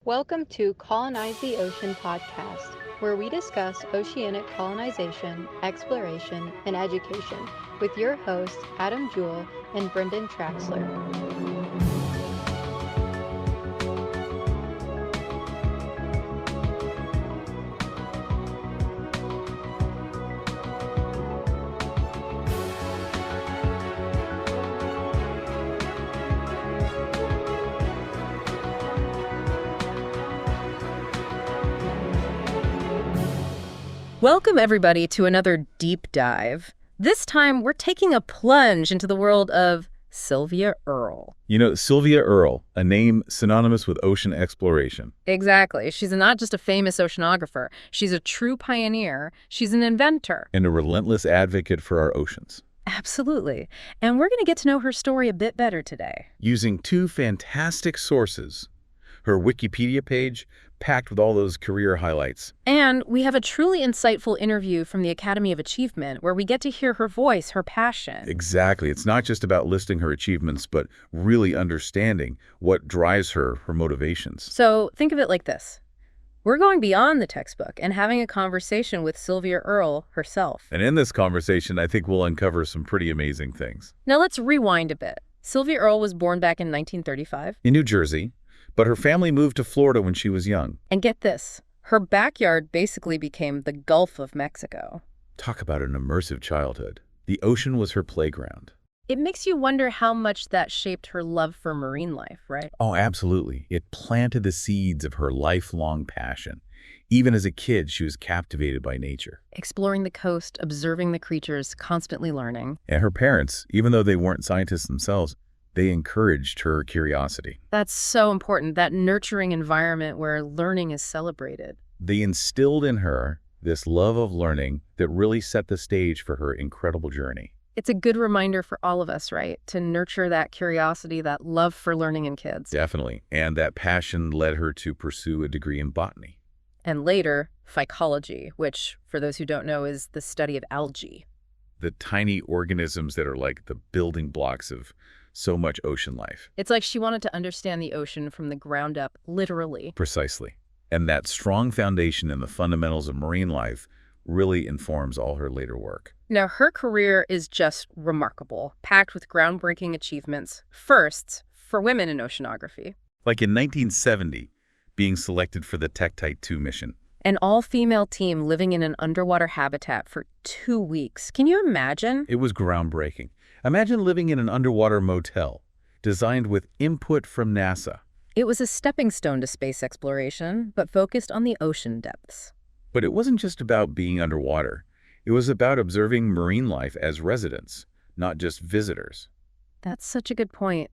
Welcome to Colonize the Ocean podcast, where we discuss oceanic colonization, exploration, and education with your hosts Adam Jewell and Brendan Traxler. Welcome, everybody, to another deep dive. This time, we're taking a plunge into the world of Sylvia Earle. You know, Sylvia Earle, a name synonymous with ocean exploration. Exactly. She's not just a famous oceanographer. She's a true pioneer. She's an inventor. And a relentless advocate for our oceans. Absolutely. And we're going to get to know her story a bit better today. Using two fantastic sources. Her Wikipedia page, packed with all those career highlights. And we have a truly insightful interview from the Academy of Achievement, where we get to hear her voice, her passion. Exactly. It's not just about listing her achievements, but really understanding what drives her motivations. So think of it like this. We're going beyond the textbook and having a conversation with Sylvia Earle herself. And in this conversation, I think we'll uncover some pretty amazing things. Now let's rewind a bit. Sylvia Earle was born back in 1935. In New Jersey. But her family moved to Florida when she was young. And get this, her backyard basically became the Gulf of Mexico. Talk about an immersive childhood. The ocean was her playground. It makes you wonder how much that shaped her love for marine life, right? Oh, absolutely. It planted the seeds of her lifelong passion. Even as a kid, she was captivated by nature. Exploring the coast, observing the creatures, constantly learning. And her parents, even though they weren't scientists themselves, they encouraged her curiosity. That's so important, that nurturing environment where learning is celebrated. They instilled in her this love of learning that really set the stage for her incredible journey. It's a good reminder for all of us, right? To nurture that curiosity, that love for learning in kids. Definitely. And that passion led her to pursue a degree in botany. And later, phycology, which, for those who don't know, is the study of algae. The tiny organisms that are like the building blocks of so much ocean life. It's like she wanted to understand the ocean from the ground up, literally. Precisely. And that strong foundation in the fundamentals of marine life really informs all her later work. Now, her career is just remarkable, packed with groundbreaking achievements, firsts for women in oceanography. Like in 1970, being selected for the Tektite 2 mission. An all-female team living in an underwater habitat for 2 weeks. Can you imagine? It was groundbreaking. Imagine living in an underwater motel, designed with input from NASA. It was a stepping stone to space exploration, but focused on the ocean depths. But it wasn't just about being underwater. It was about observing marine life as residents, not just visitors. That's such a good point.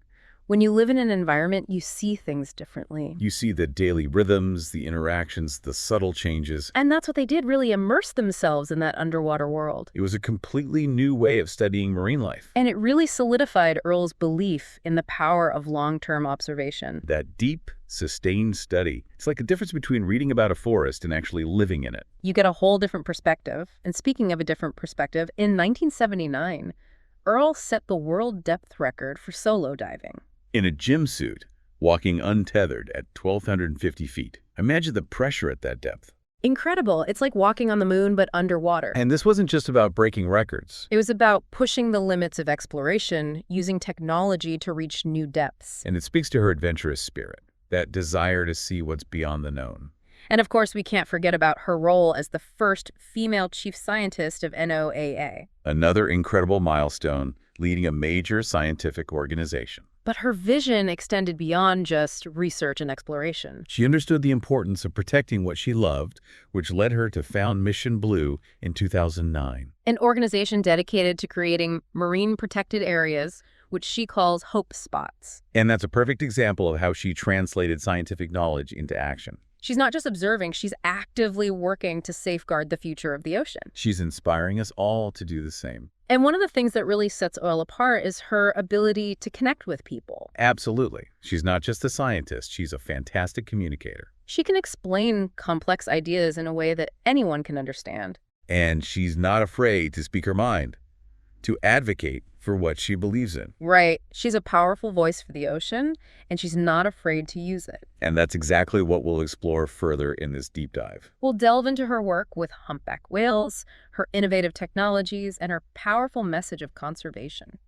When you live in an environment, you see things differently. You see the daily rhythms, the interactions, the subtle changes. And that's what they did, really immerse themselves in that underwater world. It was a completely new way of studying marine life. And it really solidified Earle's belief in the power of long-term observation. That deep, sustained study. It's like the difference between reading about a forest and actually living in it. You get a whole different perspective. And speaking of a different perspective, in 1979, Earle set the world depth record for solo diving. In a gym suit, walking untethered at 1,250 feet. Imagine the pressure at that depth. Incredible. It's like walking on the moon, but underwater. And this wasn't just about breaking records. It was about pushing the limits of exploration, using technology to reach new depths. And it speaks to her adventurous spirit, that desire to see what's beyond the known. And of course, we can't forget about her role as the first female chief scientist of NOAA. Another incredible milestone, leading a major scientific organization. But her vision extended beyond just research and exploration. She understood the importance of protecting what she loved, which led her to found Mission Blue in 2009. An organization dedicated to creating marine protected areas, which she calls hope spots. And that's a perfect example of how she translated scientific knowledge into action. She's not just observing, she's actively working to safeguard the future of the ocean. She's inspiring us all to do the same. And one of the things that really sets Earle apart is her ability to connect with people. Absolutely. She's not just a scientist, she's a fantastic communicator. She can explain complex ideas in a way that anyone can understand. And she's not afraid to speak her mind. to advocate for what she believes in. Right. She's a powerful voice for the ocean, and she's not afraid to use it. And that's exactly what we'll explore further in this deep dive. We'll delve into her work with humpback whales, her innovative technologies, and her powerful message of conservation.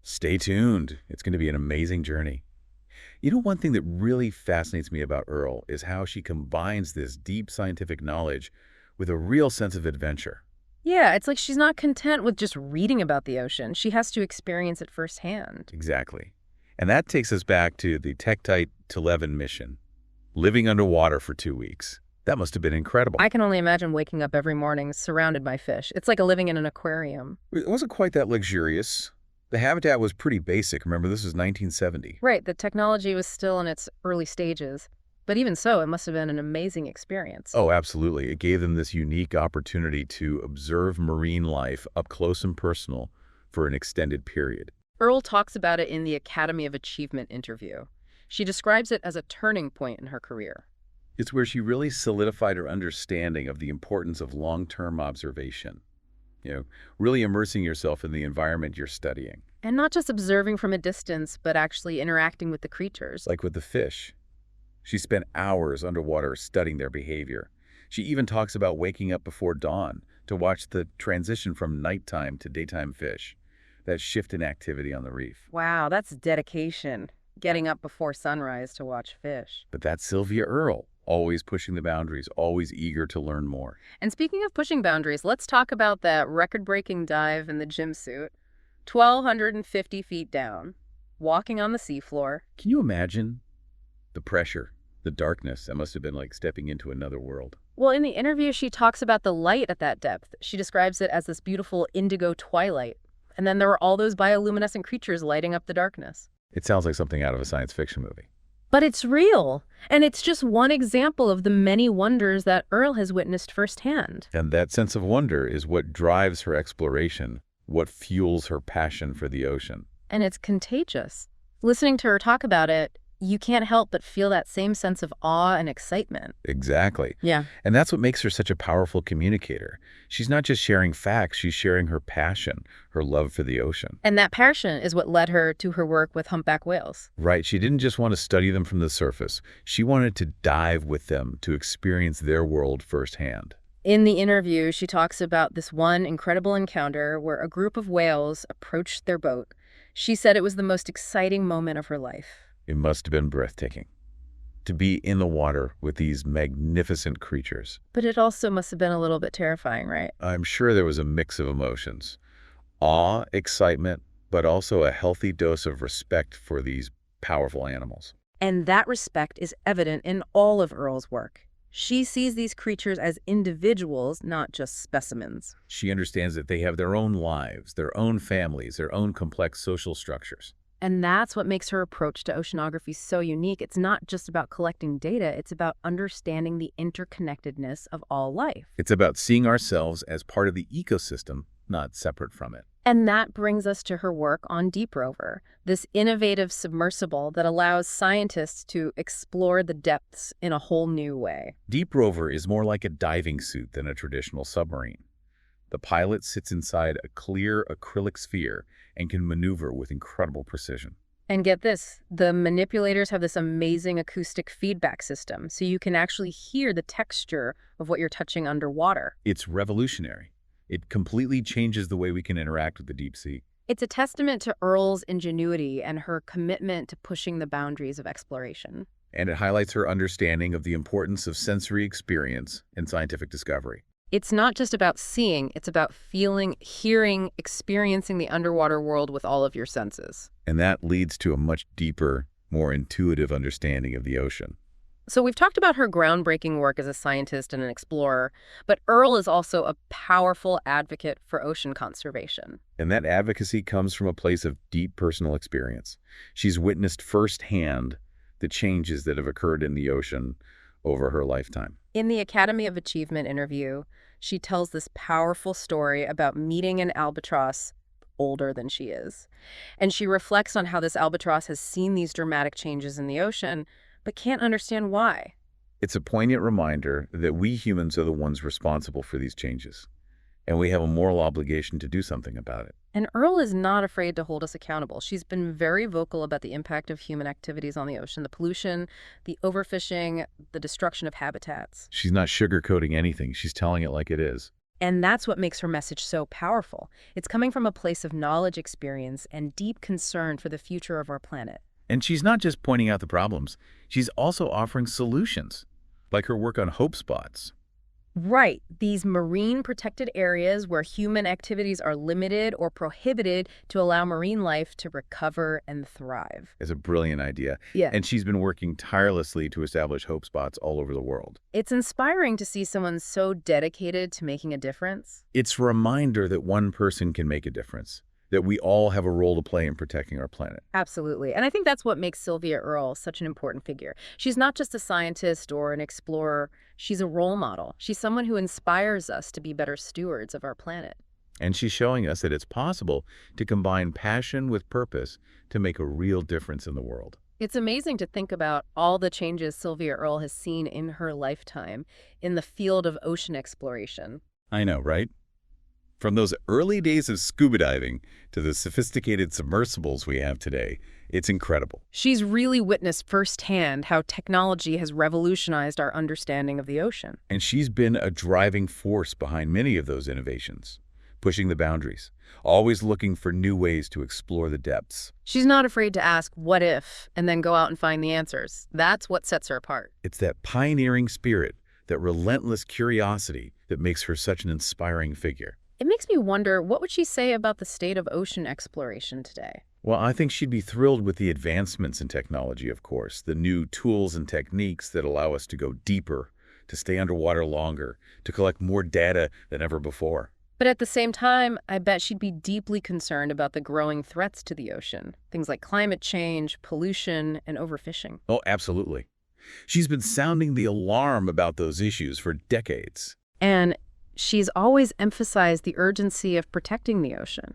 Stay tuned. It's going to be an amazing journey. You know, one thing that really fascinates me about Earle is how she combines this deep scientific knowledge with a real sense of adventure. Yeah, it's like she's not content with just reading about the ocean. She has to experience it firsthand. Exactly. And that takes us back to the Tektite-11 mission, living underwater for 2 weeks. That must have been incredible. I can only imagine waking up every morning surrounded by fish. It's like living in an aquarium. It wasn't quite that luxurious. The habitat was pretty basic. Remember, this was 1970. Right, the technology was still in its early stages. But even so, it must have been an amazing experience. Oh, absolutely. It gave them this unique opportunity to observe marine life up close and personal for an extended period. Earle talks about it in the Academy of Achievement interview. She describes it as a turning point in her career. It's where she really solidified her understanding of the importance of long-term observation. Really immersing yourself in the environment you're studying. And not just observing from a distance, but actually interacting with the creatures. Like with the fish. She spent hours underwater studying their behavior. She even talks about waking up before dawn to watch the transition from nighttime to daytime fish, that shift in activity on the reef. Wow, that's dedication. Getting up before sunrise to watch fish. But that's Sylvia Earle, always pushing the boundaries, always eager to learn more. And speaking of pushing boundaries, let's talk about that record-breaking dive in the gym suit. 1,250 feet down, walking on the seafloor. Can you imagine the pressure, the darkness? That must have been like stepping into another world. Well, in the interview, she talks about the light at that depth. She describes it as this beautiful indigo twilight. And then there were all those bioluminescent creatures lighting up the darkness. It sounds like something out of a science fiction movie. But it's real. And it's just one example of the many wonders that Earle has witnessed firsthand. And that sense of wonder is what drives her exploration, what fuels her passion for the ocean. And it's contagious. Listening to her talk about it, you can't help but feel that same sense of awe and excitement. Exactly. Yeah. And that's what makes her such a powerful communicator. She's not just sharing facts, she's sharing her passion, her love for the ocean. And that passion is what led her to her work with humpback whales. Right. She didn't just want to study them from the surface. She wanted to dive with them to experience their world firsthand. In the interview, she talks about this one incredible encounter where a group of whales approached their boat. She said it was the most exciting moment of her life. It must have been breathtaking to be in the water with these magnificent creatures. But it also must have been a little bit terrifying, right? I'm sure there was a mix of emotions. Awe, excitement, but also a healthy dose of respect for these powerful animals. And that respect is evident in all of Earle's work. She sees these creatures as individuals, not just specimens. She understands that they have their own lives, their own families, their own complex social structures. And that's what makes her approach to oceanography so unique. It's not just about collecting data, it's about understanding the interconnectedness of all life. It's about seeing ourselves as part of the ecosystem, not separate from it. And that brings us to her work on Deep Rover, this innovative submersible that allows scientists to explore the depths in a whole new way. Deep Rover is more like a diving suit than a traditional submarine. The pilot sits inside a clear acrylic sphere and can maneuver with incredible precision. And get this, the manipulators have this amazing acoustic feedback system, so you can actually hear the texture of what you're touching underwater. It's revolutionary. It completely changes the way we can interact with the deep sea. It's a testament to Earle's ingenuity and her commitment to pushing the boundaries of exploration. And it highlights her understanding of the importance of sensory experience and scientific discovery. It's not just about seeing, it's about feeling, hearing, experiencing the underwater world with all of your senses. And that leads to a much deeper, more intuitive understanding of the ocean. So we've talked about her groundbreaking work as a scientist and an explorer, but Earle is also a powerful advocate for ocean conservation. And that advocacy comes from a place of deep personal experience. She's witnessed firsthand the changes that have occurred in the ocean over her lifetime. In the Academy of Achievement interview, she tells this powerful story about meeting an albatross older than she is. And she reflects on how this albatross has seen these dramatic changes in the ocean, but can't understand why. It's a poignant reminder that we humans are the ones responsible for these changes. and we have a moral obligation to do something about it. And Earle is not afraid to hold us accountable. She's been very vocal about the impact of human activities on the ocean, the pollution, the overfishing, the destruction of habitats. She's not sugarcoating anything. She's telling it like it is. And that's what makes her message so powerful. It's coming from a place of knowledge, experience, and deep concern for the future of our planet. And she's not just pointing out the problems. She's also offering solutions, like her work on hope spots. Right. These marine protected areas where human activities are limited or prohibited to allow marine life to recover and thrive. It's a brilliant idea. Yeah. And she's been working tirelessly to establish hope spots all over the world. It's inspiring to see someone so dedicated to making a difference. It's a reminder that one person can make a difference, that we all have a role to play in protecting our planet. Absolutely. And I think that's what makes Sylvia Earle such an important figure. She's not just a scientist or an explorer. She's a role model. She's someone who inspires us to be better stewards of our planet. And she's showing us that it's possible to combine passion with purpose to make a real difference in the world. It's amazing to think about all the changes Sylvia Earle has seen in her lifetime in the field of ocean exploration. I know, right? From those early days of scuba diving to the sophisticated submersibles we have today, it's incredible. She's really witnessed firsthand how technology has revolutionized our understanding of the ocean. And she's been a driving force behind many of those innovations, pushing the boundaries, always looking for new ways to explore the depths. She's not afraid to ask, what if, and then go out and find the answers. That's what sets her apart. It's that pioneering spirit, that relentless curiosity that makes her such an inspiring figure. It makes me wonder, what would she say about the state of ocean exploration today? Well, I think she'd be thrilled with the advancements in technology, of course, the new tools and techniques that allow us to go deeper, to stay underwater longer, to collect more data than ever before. But at the same time, I bet she'd be deeply concerned about the growing threats to the ocean. Things like climate change, pollution, and overfishing. Oh, absolutely. She's been sounding the alarm about those issues for decades. And she's always emphasized the urgency of protecting the ocean.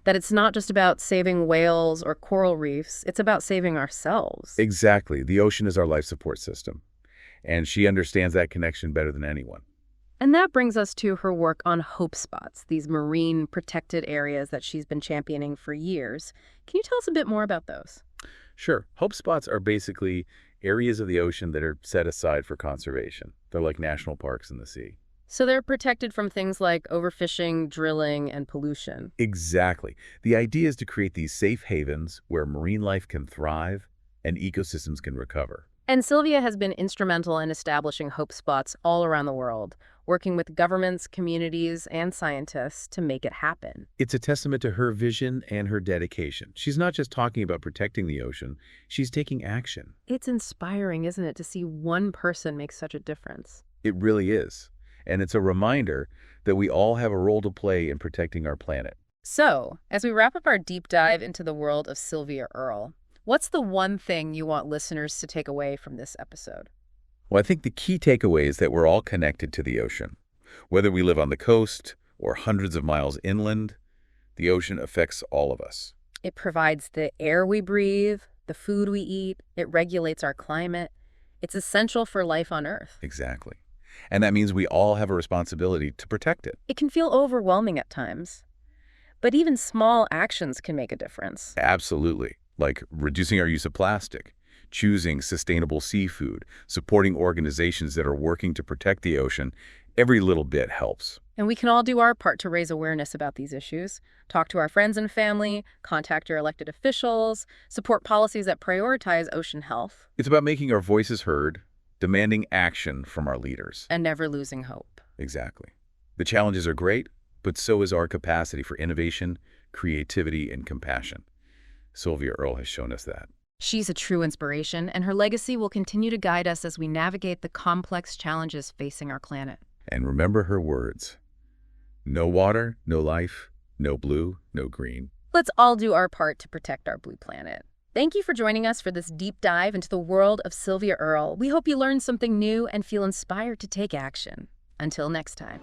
That it's not just about saving whales or coral reefs, it's about saving ourselves. Exactly. The ocean is our life support system. And she understands that connection better than anyone. And that brings us to her work on hope spots, these marine protected areas that she's been championing for years. Can you tell us a bit more about those? Sure. Hope spots are basically areas of the ocean that are set aside for conservation. They're like national parks in the sea. So they're protected from things like overfishing, drilling, and pollution. Exactly. The idea is to create these safe havens where marine life can thrive and ecosystems can recover. And Sylvia has been instrumental in establishing hope spots all around the world, working with governments, communities, and scientists to make it happen. It's a testament to her vision and her dedication. She's not just talking about protecting the ocean, she's taking action. It's inspiring, isn't it, to see one person make such a difference? It really is. And it's a reminder that we all have a role to play in protecting our planet. So, as we wrap up our deep dive into the world of Sylvia Earle, what's the one thing you want listeners to take away from this episode? Well, I think the key takeaway is that we're all connected to the ocean. Whether we live on the coast or hundreds of miles inland, the ocean affects all of us. It provides the air we breathe, the food we eat, it regulates our climate. It's essential for life on Earth. Exactly. And that means we all have a responsibility to protect it. It can feel overwhelming at times, but even small actions can make a difference. Absolutely. Like reducing our use of plastic, choosing sustainable seafood, supporting organizations that are working to protect the ocean. Every little bit helps. And we can all do our part to raise awareness about these issues. Talk to our friends and family, contact your elected officials, support policies that prioritize ocean health. It's about making our voices heard, demanding action from our leaders. And never losing hope. Exactly. The challenges are great, but so is our capacity for innovation, creativity, and compassion. Sylvia Earle has shown us that. She's a true inspiration, and her legacy will continue to guide us as we navigate the complex challenges facing our planet. And remember her words. No water, no life, no blue, no green. Let's all do our part to protect our blue planet. Thank you for joining us for this deep dive into the world of Sylvia Earle. We hope you learned something new and feel inspired to take action. Until next time.